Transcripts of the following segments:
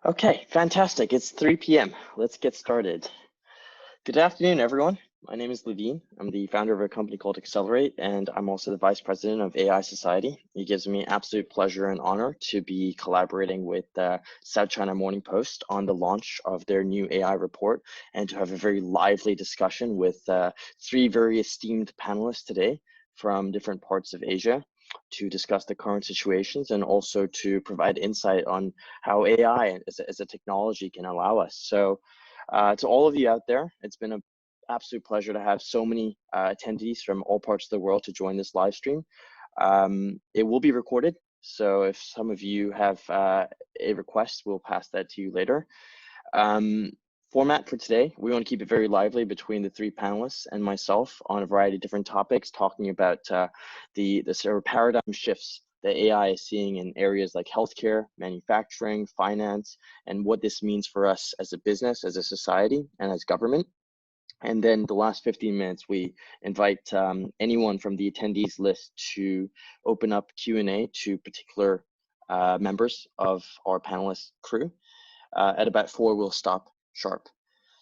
Okay, fantastic. It's 3 p.m. Let's get started. Good afternoon, everyone. My name is Levine. I'm the founder of a company called Xccelerate, and I'm also the vice president of AI Society. It gives me absolute pleasure and honor to be collaborating with South China Morning Post on the launch of their new AI report and to have a very lively discussion with three very esteemed panelists today from different parts of Asia to discuss the current situations and also to provide insight on how AI as a technology can allow us. So to all of you out there, it's been an absolute pleasure to have so many attendees from all parts of the world to join this live stream. It will be recorded, so if some of you have a request, we'll pass that to you later. Format for today, we want to keep it very lively between the three panelists and myself on a variety of different topics, talking about the sort of paradigm shifts that AI is seeing in areas like healthcare, manufacturing, finance, and what this means for us as a business, as a society, and as government. And then the last 15 minutes, we invite anyone from the attendees list to open up Q&A to particular members of our panelist crew. At about 4, we'll stop sharp.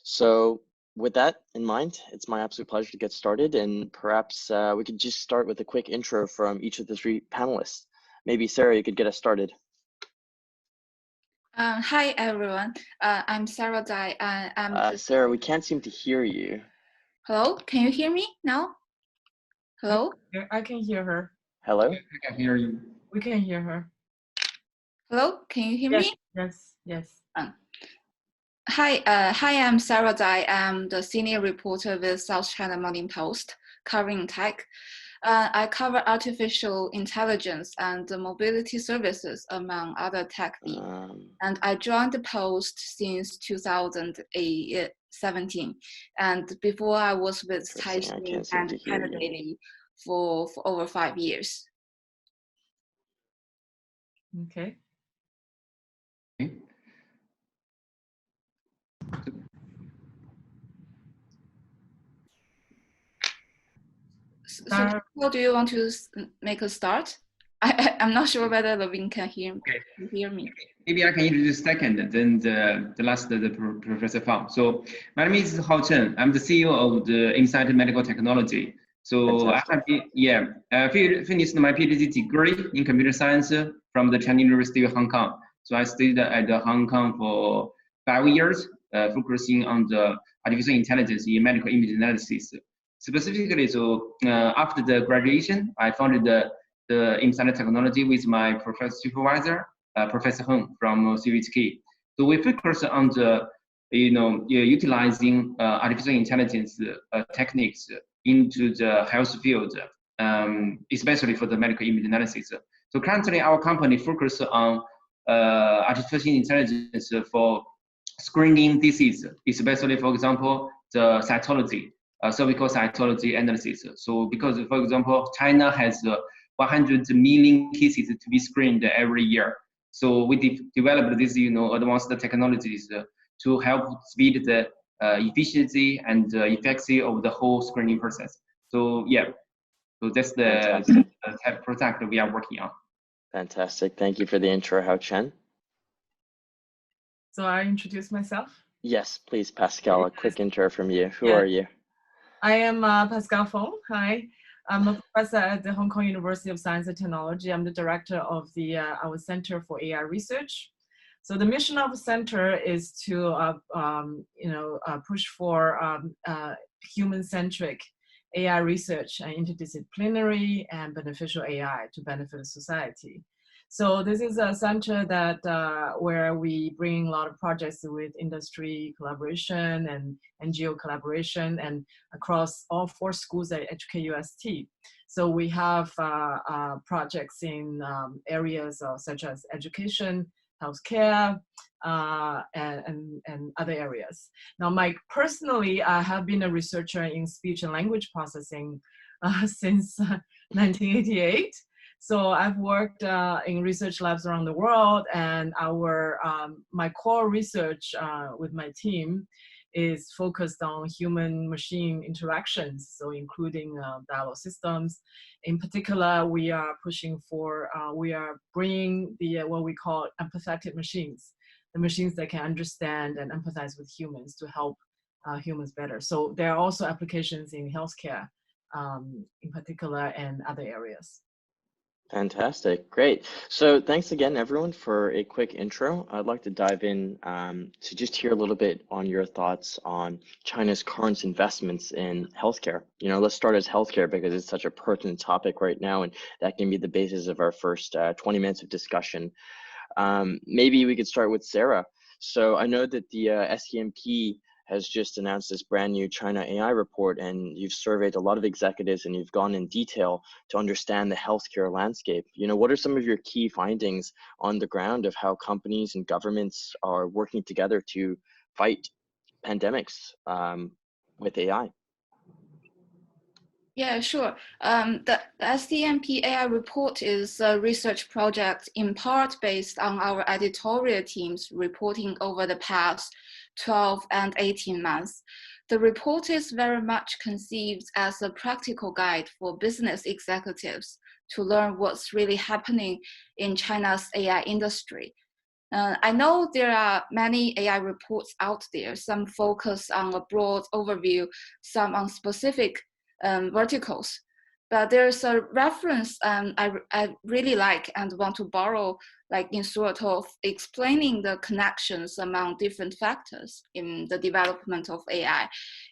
So with that in mind, it's my absolute pleasure to get started, and perhaps we could just start with a quick intro from each of the three panelists. Maybe Sarah, you could get us started. Hi everyone, I'm Sarah Dai. Sarah, we can't seem to hear you. Hello, can you hear me now? Hello? I can hear her. Hello? I can hear you. We can hear her. Hello, can you hear Yes, me? Yes. Hi, I'm Sarah Dai. I'm the senior reporter with South China Morning Post, covering tech. I cover artificial intelligence and mobility services, among other tech themes. And I joined the Post since 2017. And before I was with Taipei and China Daily for over 5 years. Okay. So how do you want to make a start? I'm not sure whether Levine can hear me. Maybe I can introduce second, then the last, the Professor Fang. So my name is Hao Chen. I'm the CEO of the Insight Medical Technology. So fantastic. I finished my PhD degree in computer science from the Chinese University of Hong Kong. So I stayed at Hong Kong for 5 years, focusing on the artificial intelligence in medical image analysis. Specifically, so after the graduation, I founded the Insight Technology with my professor supervisor, Professor Heng from CVHK. So we focus on the, utilizing artificial intelligence techniques into the health field, especially for the medical image analysis. So currently, our company focuses on artificial intelligence for screening disease, especially, for example, the cytology, cervical cytology analysis. So because, for example, China has 100 million cases to be screened every year. So we developed this, advanced technologies to help speed the efficiency and efficacy of the whole screening process. So yeah, so that's the product we are working on. Fantastic. Thank you for the intro, Hao Chen. So I introduce myself? Yes, please, Pascal, a quick intro from you. Who are you? I am Pascal Feng. Hi. I'm a professor at the Hong Kong University of Science and Technology. I'm the director of the our Center for AI Research. So the mission of the center is to push for human-centric AI research and interdisciplinary and beneficial AI to benefit society. So this is a center that where we bring a lot of projects with industry collaboration and NGO collaboration and across all 4 schools at HKUST. So we have projects in areas such as education, healthcare, and other areas. Now, personally, I have been a researcher in speech and language processing since 1988. So I've worked in research labs around the world, and my core research with my team is focused on human-machine interactions, so including dialogue systems. In particular, we are pushing for, we are bringing the what we call empathetic machines the machines that can understand and empathize with humans to help humans better. So there are also applications in healthcare in particular and other areas. Fantastic, great. So thanks again, everyone, for a quick intro. I'd like to dive in to just hear a little bit on your thoughts on China's current investments in healthcare. You know, let's start as healthcare because it's such a pertinent topic right now, and that can be the basis of our first 20 minutes of discussion. Maybe we could start with Sarah. So I know that the SCMP has just announced this brand new China AI report, and you've surveyed a lot of executives and you've gone in detail to understand the healthcare landscape. You know, what are some of your key findings on the ground of how companies and governments are working together to fight pandemics with AI? Yeah, sure. The SCMP AI report is a research project in part based on our editorial teams reporting over the past 12 and 18 months. The report is very much conceived as a practical guide for business executives to learn what's really happening in China's AI industry. I know there are many AI reports out there, some focus on a broad overview, some on specific verticals. But there's a reference I really like and want to borrow, like in sort of explaining the connections among different factors in the development of AI.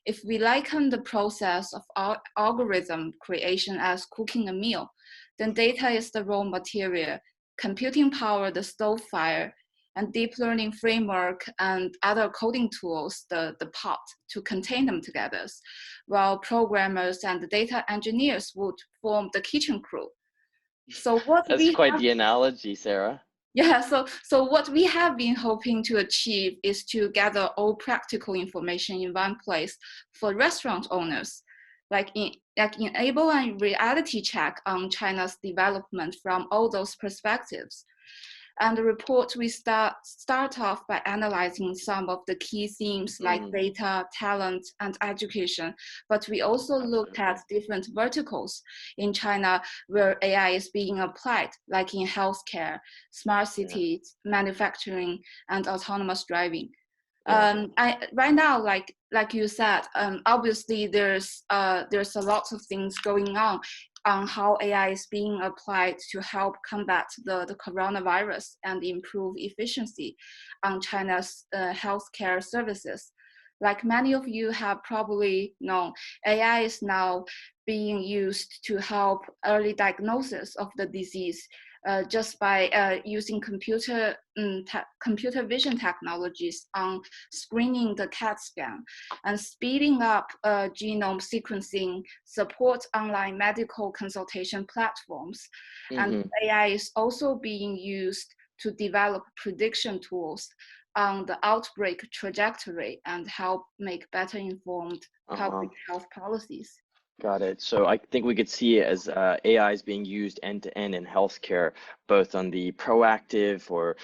If we liken the process of algorithm creation as cooking a meal, then data is the raw material, computing power the stove fire, and deep learning framework and other coding tools, the pot to contain them together, while programmers and data engineers would form the kitchen crew. So what That's quite the analogy, Sarah. Yeah, so what we have been hoping to achieve is to gather all practical information in one place for restaurant owners, like enable a reality check on China's development from all those perspectives. And the report, we start off by analyzing some of the key themes like data, talent, and education. But we also looked at different verticals in China where AI is being applied, like in healthcare, smart cities, manufacturing, and autonomous driving. Right now, like you said, obviously there's a lot of things going on how AI is being applied to help combat the coronavirus and improve efficiency on China's healthcare services. Like many of you have probably known, AI is now being used to help early diagnosis of the disease just by using computer vision technologies on screening the CAT scan and speeding up genome sequencing, support online medical consultation platforms. And AI is also being used to develop prediction tools on the outbreak trajectory and help make better informed public health policies. Got it. So I think we could see it as AI is being used end-to-end in healthcare, both on the proactive or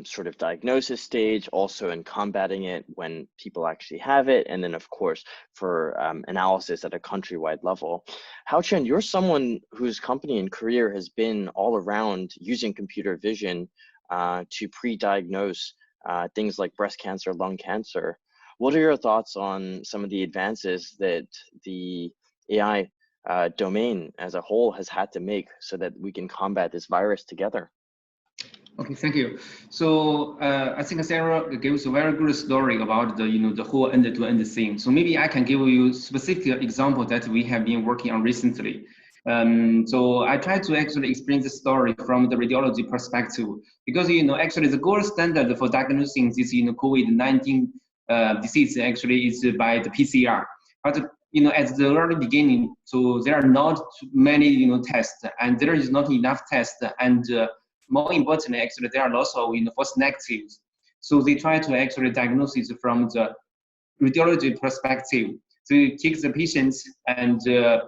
sort of diagnosis stage, also in combating it when people actually have it, and then of course for analysis at a countrywide level. Hao Chen, you're someone whose company and career has been all around using computer vision to pre-diagnose things like breast cancer, lung cancer. What are your thoughts on some of the advances that the AI domain as a whole has had to make so that we can combat this virus together? Okay, thank you. So I think Sarah gives a very good story about the whole end-to-end thing. So maybe I can give you specific example that we have been working on recently. So I try to actually explain the story from the radiology perspective, because actually the gold standard for diagnosing this COVID-19 disease actually is by the PCR. But at the early beginning, so there are not many tests, and there is not enough tests, and more importantly, actually there are lots of false negatives. So they try to actually diagnose it from the radiology perspective. So you take the patients and the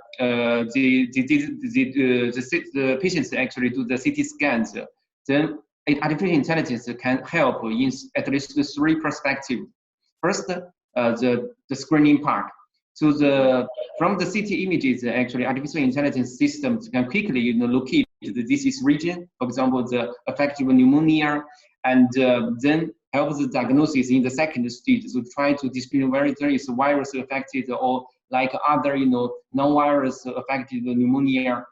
patients actually do the CT scans. Then artificial intelligence can help in at least 3 perspectives. First, the screening part. So from the CT images, actually artificial intelligence systems can quickly locate the disease region. For example, the affected pneumonia and then help the diagnosis in the second stage. So try to distinguish whether there is virus affected or like other, non-virus affected pneumonia.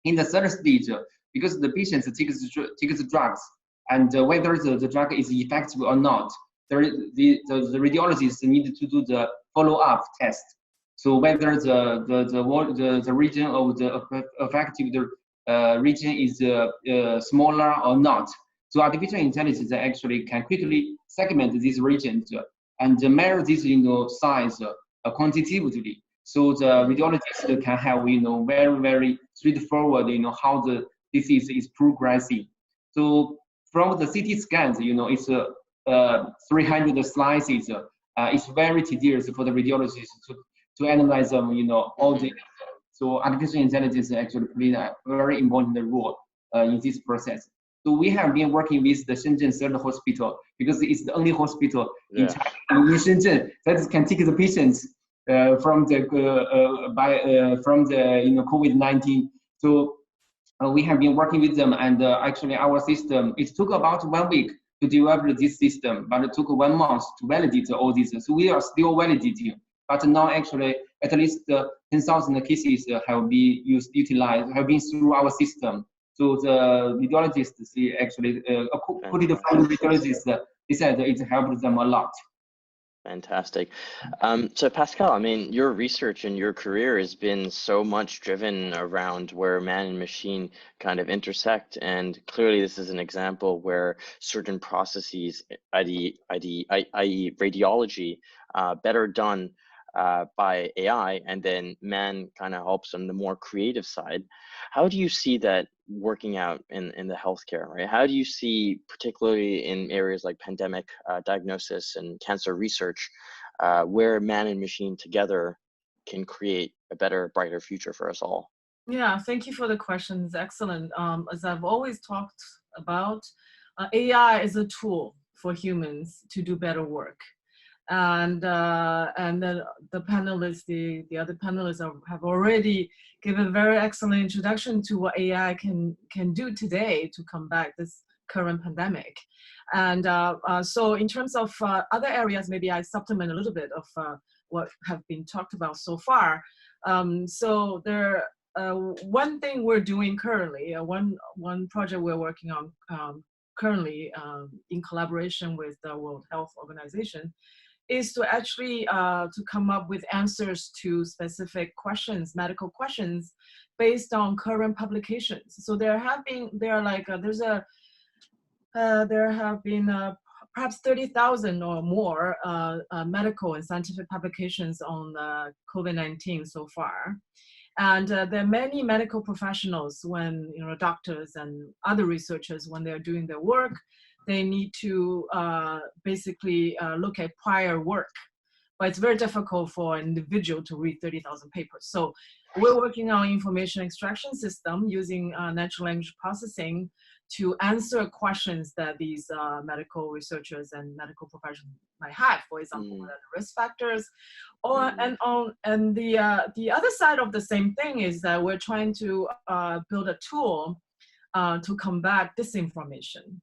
In the third stage, because the patient takes the drugs, and whether the drug is effective or not, the radiologist need to do the follow-up test. So whether the region of the affected region is smaller or not. So artificial intelligence actually can quickly segment these regions and measure this size quantitatively. So the radiologist can have very straightforward how the disease is progressing. So from the CT scans, it's 300 slices. It's very tedious for the radiologist to analyze them, all the. So artificial intelligence actually plays a very important role in this process. So we have been working with the Shenzhen Third Hospital because it's the only hospital in China, in Shenzhen, that can take the patients from the COVID-19. So we have been working with them, and actually our system, it took about 1 week to develop this system, but it took 1 month to validate all these. So we are still validating, but now actually at least 10,000 cases have been utilized, have been through our system. So the radiologists actually, put it from the radiologists, they said it helped them a lot. Fantastic. So Pascal, I mean, your research and your career has been so much driven around where man and machine kind of intersect. And clearly this is an example where certain processes, i.e. radiology, better done by AI, and then man kind of helps on the more creative side. How do you see that working out in the healthcare, right? How do you see, particularly in areas like pandemic diagnosis and cancer research, where man and machine together can create a better, brighter future for us all? Yeah, thank you for the question. It's excellent. As I've always talked about, AI is a tool for humans to do better work. And then the panelists, the other panelists have already given a very excellent introduction to what AI can do today to combat this current pandemic. And so in terms of other areas, maybe I supplement a little bit of what have been talked about so far. So there, one thing we're doing currently, one project we're working on currently in collaboration with the World Health Organization, is to actually to come up with answers to specific questions, medical questions, based on current publications. So there have been perhaps 30,000 or more medical and scientific publications on COVID-19 so far. And there are many medical professionals, when doctors and other researchers, when they're doing their work, they need to basically look at prior work. But it's very difficult for an individual to read 30,000 papers. So we're working on information extraction system using natural language processing to answer questions that these medical researchers and medical professionals might have. For example, what are the risk factors? And the other side of the same thing is that we're trying to build a tool to combat disinformation.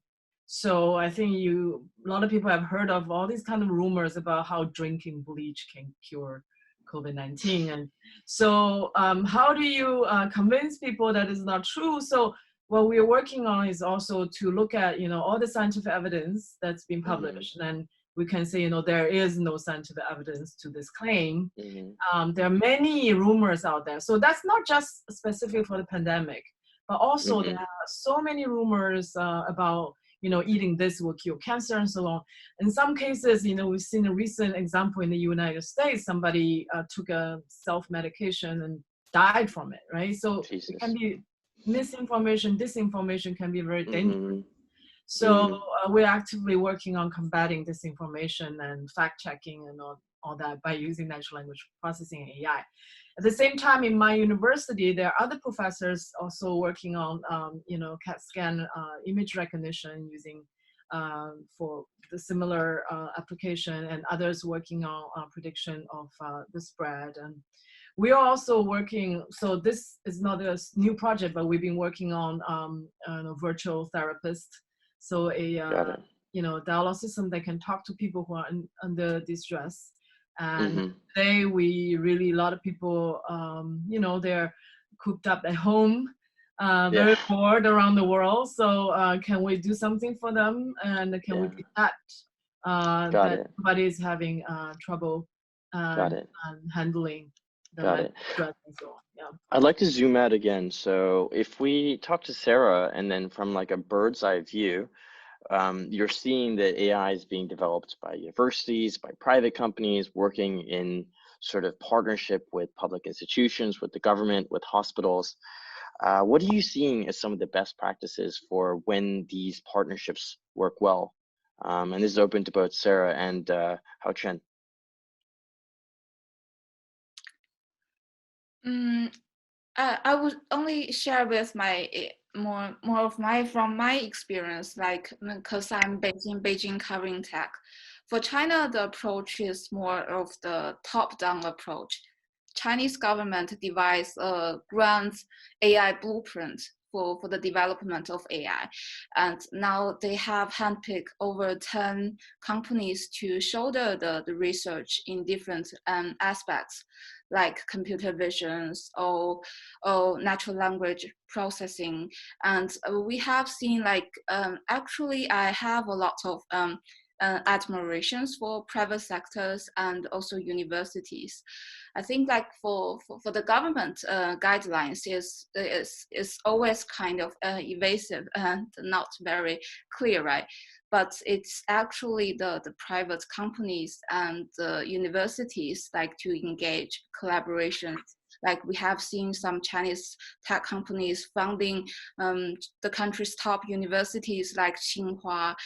So I think a lot of people have heard of all these kind of rumors about how drinking bleach can cure COVID-19. And so how do you convince people that it's not true? So what we're working on is also to look at, all the scientific evidence that's been published. And we can say, there is no scientific evidence to this claim. There are many rumors out there. So that's not just specific for the pandemic, but also there are so many rumors about eating this will cure cancer and so on. In some cases, we've seen a recent example in the United States, somebody took a self-medication and died from it, right? So it can be misinformation, disinformation can be very dangerous. So we're actively working on combating disinformation and fact-checking and all that by using natural language processing and AI. At the same time, in my university, there are other professors also working on, CAT scan image recognition using for the similar application, and others working on prediction of the spread. And we are also working, so this is not a new project, but we've been working on a virtual therapist. So dialogue system that can talk to people who are under distress. And Mm-hmm. today a lot of people, they're cooped up at home, very bored around the world. So can we do something for them? And can we detect that somebody is having trouble handling the stress and so on? Yeah. I'd like to zoom out again. So if we talk to Sarah, and then from like a bird's eye view, you're seeing that AI is being developed by universities, by private companies, working in sort of partnership with public institutions, with the government, with hospitals. What are you seeing as some of the best practices for when these partnerships work well? And this is open to both Sarah and Hao Chen. I would only share with my more from my experience, like because I'm based in Beijing covering tech. For China, the approach is more of the top-down approach. Chinese government devised a grand AI blueprint for the development of AI. And now they have handpicked over 10 companies to shoulder the research in different aspects, like computer visions or natural language processing. And we have seen actually I have a lot of admirations for private sectors and also universities. I think like for the government guidelines is always kind of evasive and not very clear, right? But it's actually the private companies and the universities like to engage collaboration. Like we have seen some Chinese tech companies funding the country's top universities like Tsinghua,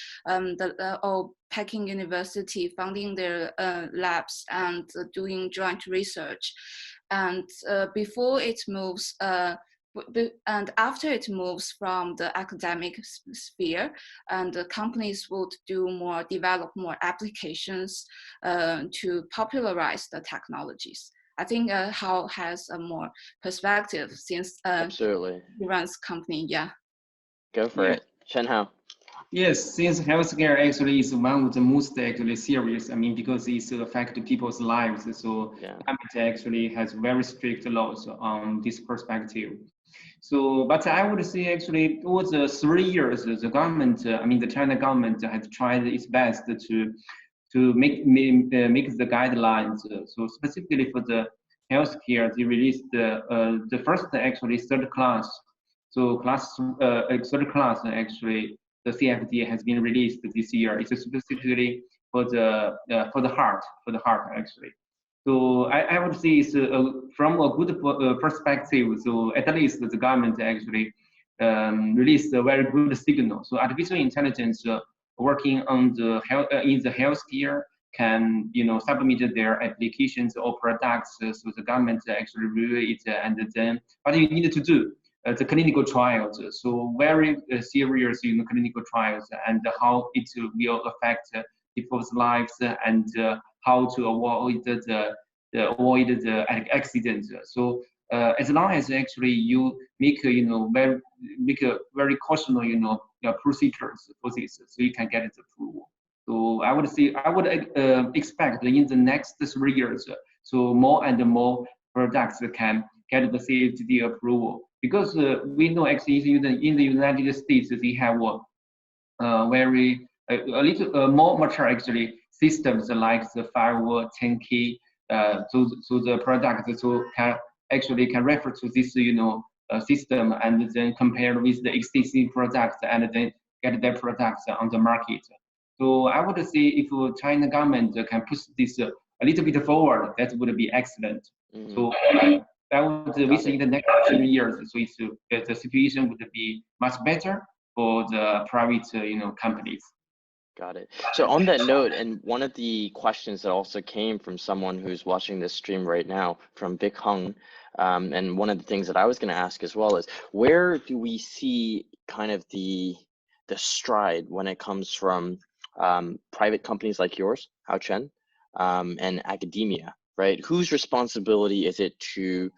or Peking University, funding their labs and doing joint research. And before it moves, and after it moves from the academic sphere, and the companies would develop more applications to popularize the technologies. I think Hao has a more perspective since Absolutely. he runs company. Yeah. Go for it. Chen Hao. Yes, since healthcare actually is one of the most actually serious, I mean, because it affects people's lives. So government actually has very strict laws on this perspective. So, but I would say actually over the 3 years, the government, the China government has tried its best to make the guidelines. So specifically for the healthcare, they released the first actually third class. So third class actually the CFD has been released this year. It's specifically for the heart actually. So I would say it's from a good perspective. So at least the government actually released a very good signal. So artificial intelligence working on the in the healthcare can submit their applications or products. So the government actually review it, and then what you need to do. The clinical trials, so very serious clinical trials, and how it will affect people's lives, and how to avoid the accident. So as long as actually you make a very cautionary procedures for this, so you can get it approval. So I would say I would expect in the next 3 years, so more and more products can get the CFD approval, because we know actually in the United States they have a little more mature actually systems like the firewall 10K. So the product can refer to this system, and then compare with the existing products, and then get their products on the market. So I would say if China government can push this a little bit forward, that would be excellent. Mm-hmm. So that would within the next 2 years, so the situation would be much better for the private companies. Got it. So on that note, and one of the questions that also came from someone who's watching this stream right now, from Vic Hung, and one of the things that I was going to ask as well is, where do we see kind of the stride when it comes from private companies like yours, Hao Chen, and academia, right? Whose responsibility is it to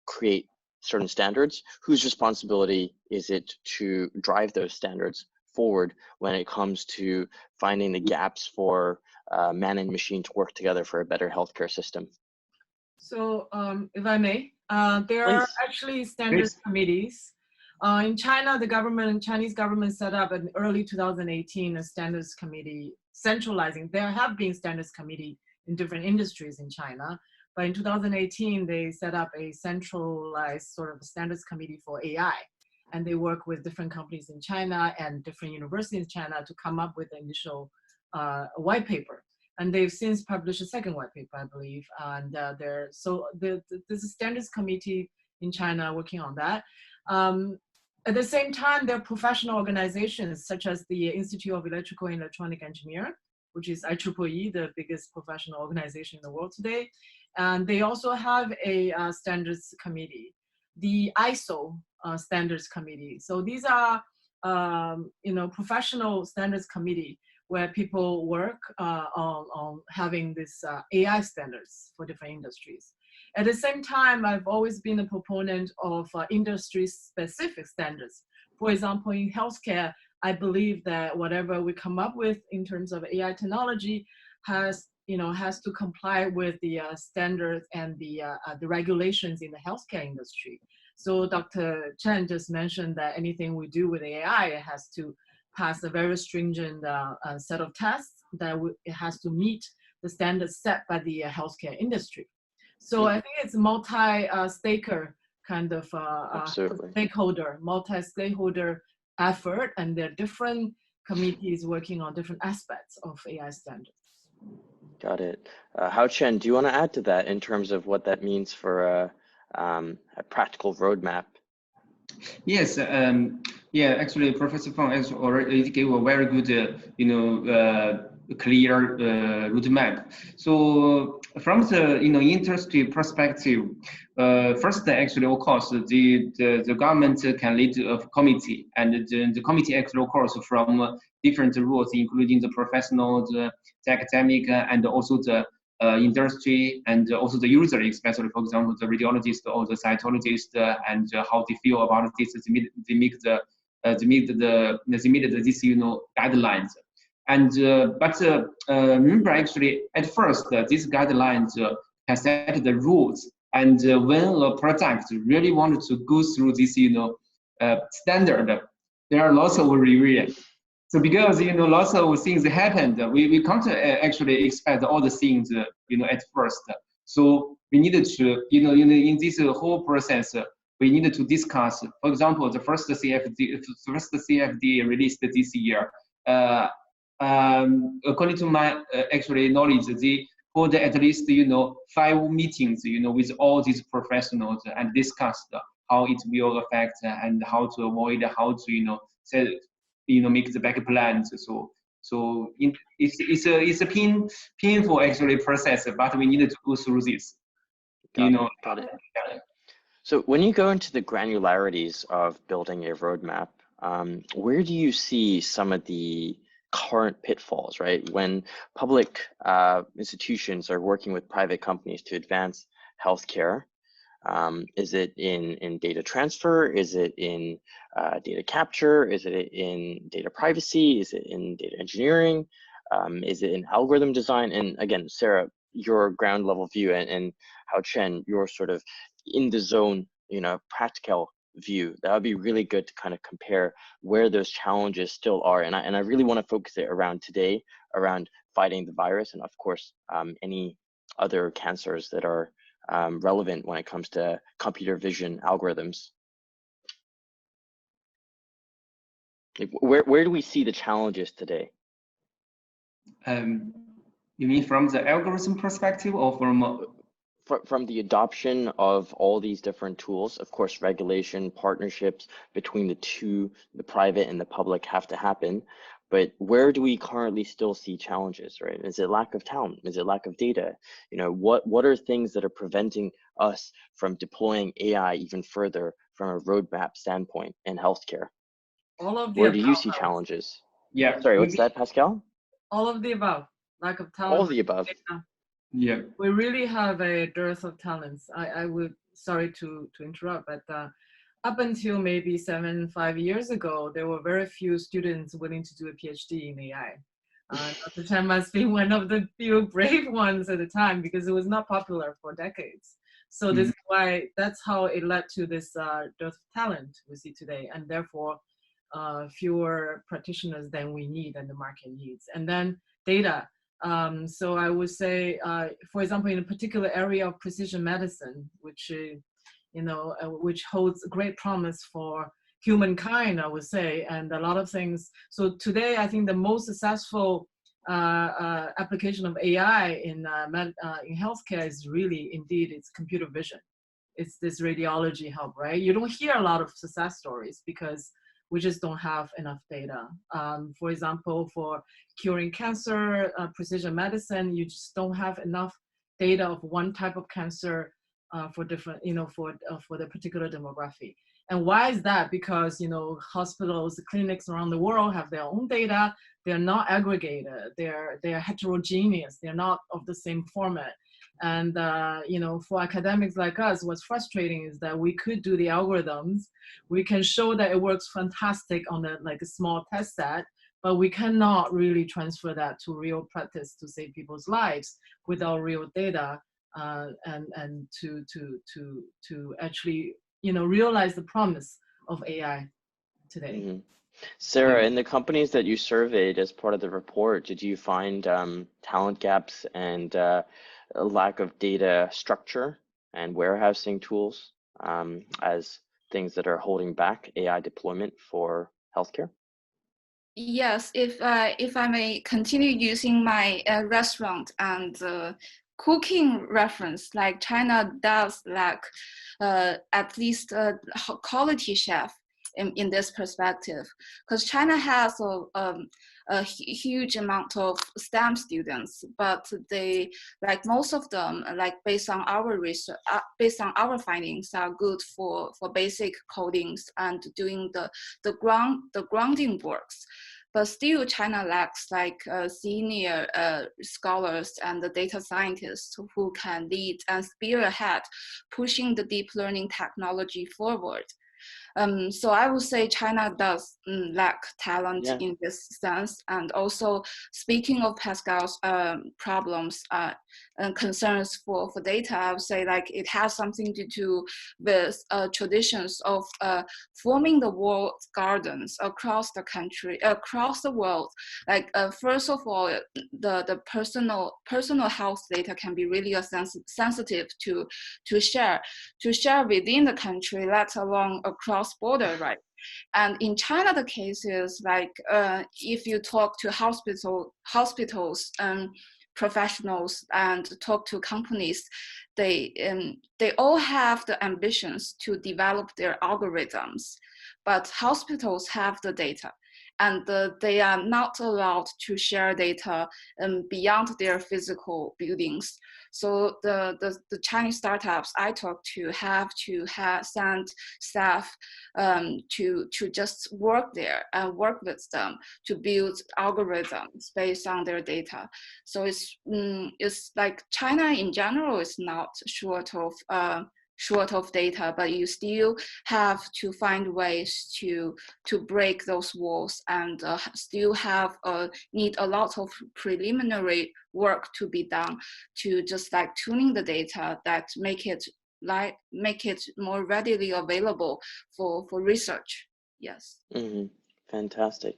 create certain standards? Whose responsibility is it to drive those standards forward when it comes to finding the gaps for man and machine to work together for a better healthcare system? So if I may, there Please. are actually standards committees. In China, Chinese government set up in early 2018 a standards committee centralizing. There have been standards committee in different industries in China, but in 2018 they set up a centralized sort of standards committee for AI, and they work with different companies in China and different universities in China to come up with the initial white paper. And they've since published a second white paper, I believe. And there's a standards committee in China working on that. At the same time, there are professional organizations such as the Institute of Electrical and Electronic Engineering, which is IEEE, the biggest professional organization in the world today. And they also have a standards committee, the ISO standards committee. So these are, professional standards committee where people work on having this AI standards for different industries. At the same time, I've always been a proponent of industry-specific standards. For example, in healthcare, I believe that whatever we come up with in terms of AI technology has to comply with the standards and the regulations in the healthcare industry. So Dr. Chen just mentioned that anything we do with AI has to pass a very stringent set of tests that it has to meet the standards set by the healthcare industry. So I think it's multi-stakeholder kind of multi-stakeholder effort, and there are different committees working on different aspects of AI standards. Got it. Hao Chen, do you want to add to that in terms of what that means for a practical roadmap? Yes, actually, Professor Feng has already gave a very good, clear roadmap. So from the industry perspective, first, actually, of course, the government can lead a committee, and the committee actually, of course, from different roles, including the professional, the academic, and also the industry, and also the user, especially, for example, the radiologist or the cytologist, and how they feel about this. They make this guidelines. And remember, actually, at first, these guidelines can set the rules. And when a project really wanted to go through this, standard, there are lots of review. So because lots of things happened, we can't actually expect all the things at first. So we needed to in this whole process, we needed to discuss. For example, the first CFD released this year. According to my actually knowledge, they hold at least 5 meetings with all these professionals and discussed how it will affect and how to avoid, how to make the back plans. So it's a painful actually process, but we needed to go through this. Got it. So when you go into the granularities of building a roadmap, where do you see some of the current pitfalls, right? When public institutions are working with private companies to advance healthcare, is it in data transfer? Is it in data capture? Is it in data privacy? Is it in data engineering? Is it in algorithm design? And again, Sarah, your ground level view, and Hao Chen, your sort of in the zone, practical view. That would be really good to kind of compare where those challenges still are. And I really want to focus it around today, around fighting the virus, and of course, any other cancers that are relevant when it comes to computer vision algorithms. Like, where do we see the challenges today? You mean from the algorithm perspective, or from the adoption of all these different tools? Of course, regulation, partnerships between the private and the public have to happen. But where do we currently still see challenges, right? Is it lack of talent? Is it lack of data? What are things that are preventing us from deploying AI even further from a roadmap standpoint in healthcare? All of the Where do you see challenges? Yeah. Sorry, what's that, Pascal? All of the above. Lack of talent. All of the above. Data. Yeah. We really have a dearth of talents. I would, sorry to interrupt, but up until maybe 5 years ago, there were very few students willing to do a PhD in AI. Dr. Chen must be one of the few brave ones at the time because it was not popular for decades. So this is why, that's how it led to this dearth of talent we see today, and therefore fewer practitioners than we need and the market needs. And then data. So I would say, for example, in a particular area of precision medicine, which which holds great promise for humankind, I would say, and a lot of things. So today, I think the most successful application of AI in healthcare is really, indeed, it's computer vision. It's this radiology help, right? You don't hear a lot of success stories because we just don't have enough data. For example, for curing cancer, precision medicine, you just don't have enough data of one type of cancer for different, for the particular demography. And why is that? Because, hospitals, clinics around the world have their own data. They're not aggregated. They're heterogeneous. They're not of the same format. And, for academics like us, what's frustrating is that we could do the algorithms. We can show that it works fantastic on a small test set, but we cannot really transfer that to real practice to save people's lives without real data. And to actually realize the promise of AI today. Mm-hmm. Sarah, in the companies that you surveyed as part of the report, did you find talent gaps and a lack of data structure and warehousing tools as things that are holding back AI deployment for healthcare? Yes, if I may continue using my restaurant and cooking reference, like China does lack at least a quality chef in this perspective, because China has a huge amount of STEM students, but they, like most of them, like based on our research, based on our findings, are good for basic codings and doing the grounding works. But still, China lacks senior scholars and the data scientists who can lead and spearhead, pushing the deep learning technology forward. So I would say China does lack talent in this sense. And also, speaking of Pascal's problems and concerns for data, I would say it has something to do with traditions of forming the world gardens across the country, across the world. First of all, the personal health data can be really sensitive to share within the country, let alone across border, right? And in China, the case is if you talk to hospitals, professionals, and talk to companies, they all have the ambitions to develop their algorithms, but hospitals have the data, and they are not allowed to share data beyond their physical buildings. So the Chinese startups I talk to have to send staff to just work there and work with them to build algorithms based on their data. So it's like China in general is not short of data, but you still have to find ways to break those walls, and still need a lot of preliminary work to be done to just tuning the data that make it more readily available for research. Yes. Mm-hmm. Fantastic.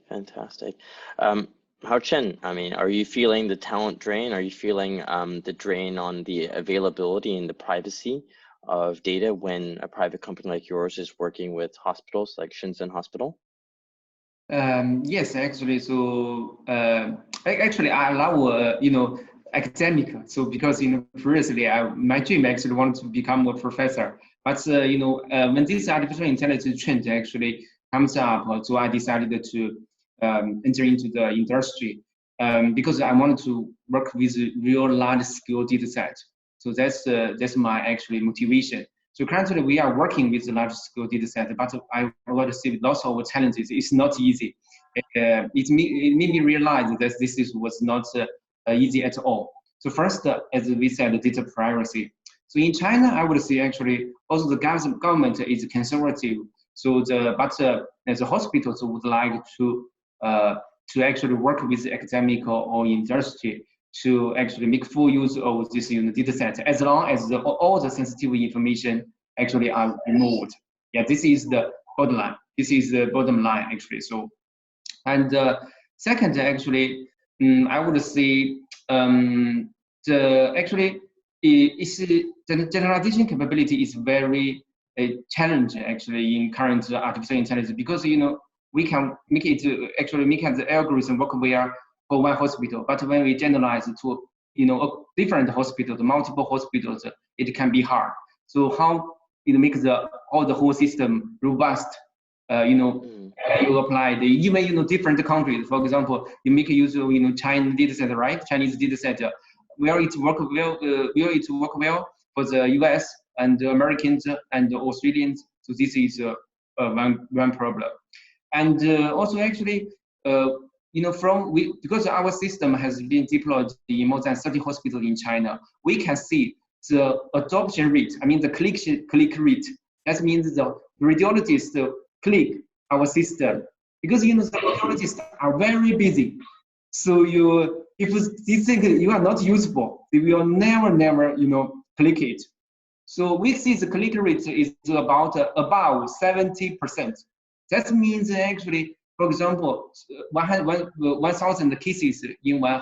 Hao Chen, are you feeling the talent drain? Are you feeling the drain on the availability and the privacy of data when a private company like yours is working with hospitals like Shenzhen Hospital? Yes, actually. So actually, I love academic. So because previously my dream actually wanted to become a professor. But when this artificial intelligence trend actually comes up, so I decided to enter into the industry because I wanted to work with real large scale data set. So that's my actually motivation. So currently we are working with a large scale data set, but I already see lots of challenges. It's not easy. It made me realize that was not easy at all. So first, as we said, data privacy. So in China, I would say actually also the government is conservative. So the hospitals would like to actually work with academic or industry to actually make full use of this data set, as long as all the sensitive information actually are removed. Yeah, this is the bottom line. This is the bottom line actually. So, and second, actually, I would say the generalization capability is very challenging actually in current artificial intelligence, because we can make it the algorithm work well for one hospital, but when we generalize to a different hospital, the multiple hospitals, it can be hard. So how make the whole system robust? You apply even different countries. For example, you make use of Chinese data set, right? Chinese data set. Will it work well for the US and Americans and Australians? So this is one problem. And also actually, because our system has been deployed in more than 30 hospitals in China, we can see the adoption rate. I mean the click rate. That means the radiologists click our system, because the radiologists are very busy. So if you think you are not useful, they will never click it. So we see the click rate is about above 70%. That means actually, for example, 1,000 cases in one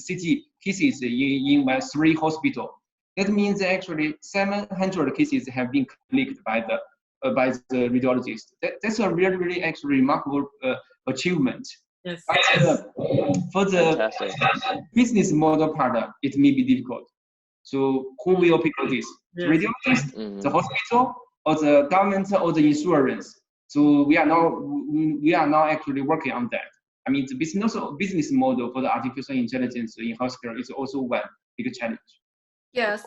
CT cases in three hospital. That means actually 700 cases have been clicked by the radiologist. That's a really actually remarkable achievement. Yes. For the Fantastic. business model part, it may be difficult. So who will pick this? The radiologist, the hospital, or the government, or the insurance? So we are now actually working on that. I mean, the business model for the artificial intelligence in healthcare is also one big challenge. Yes,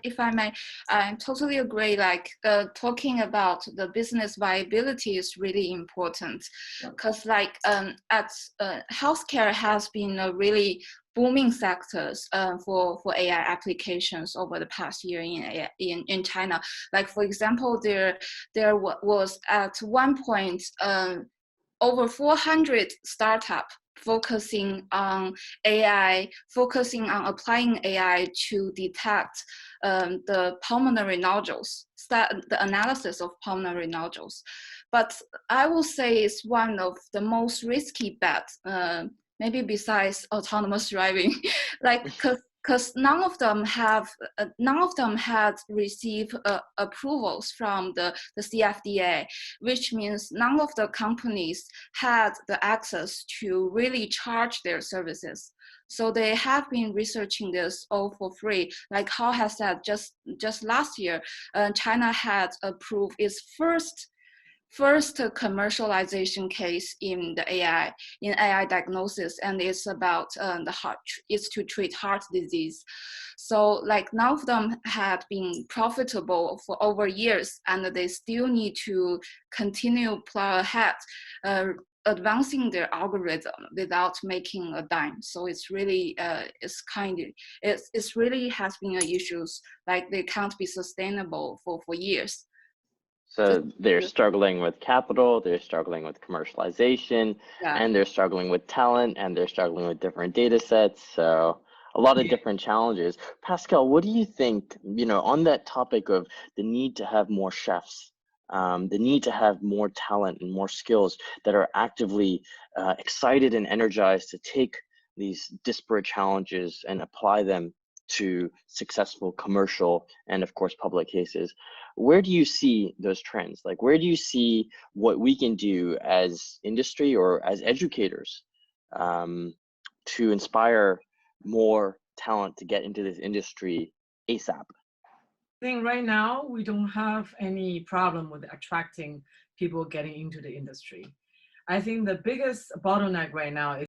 if I may, I totally agree. Like talking about the business viability is really important, because healthcare has been a really booming sectors for AI applications over the past year in China. Like for example, there was at one point over 400 startups focusing on AI, focusing on applying AI to detect the pulmonary nodules, the analysis of pulmonary nodules. But I will say it's one of the most risky bets, maybe besides autonomous driving, because none of them had received approvals from the CFDA, which means none of the companies had the access to really charge their services. So they have been researching this all for free. Like Hao has said, just last year, China had approved its first commercialization case in AI diagnosis, and it's about it's to treat heart disease. So like none of them had been profitable for over years, and they still need to continue plow ahead, advancing their algorithm without making a dime. So it's really it's really has been an issues, like they can't be sustainable for years. So they're struggling with capital, they're struggling with commercialization, and they're struggling with talent, and they're struggling with different data sets. So a lot of different challenges. Pascal, what do you think, on that topic of the need to have more chefs, the need to have more talent and more skills that are actively excited and energized to take these disparate challenges and apply them to successful commercial and of course public cases? Where do you see those trends? Like, where do you see what we can do as industry or as educators to inspire more talent to get into this industry ASAP? I think right now we don't have any problem with attracting people getting into the industry. I think the biggest bottleneck right now is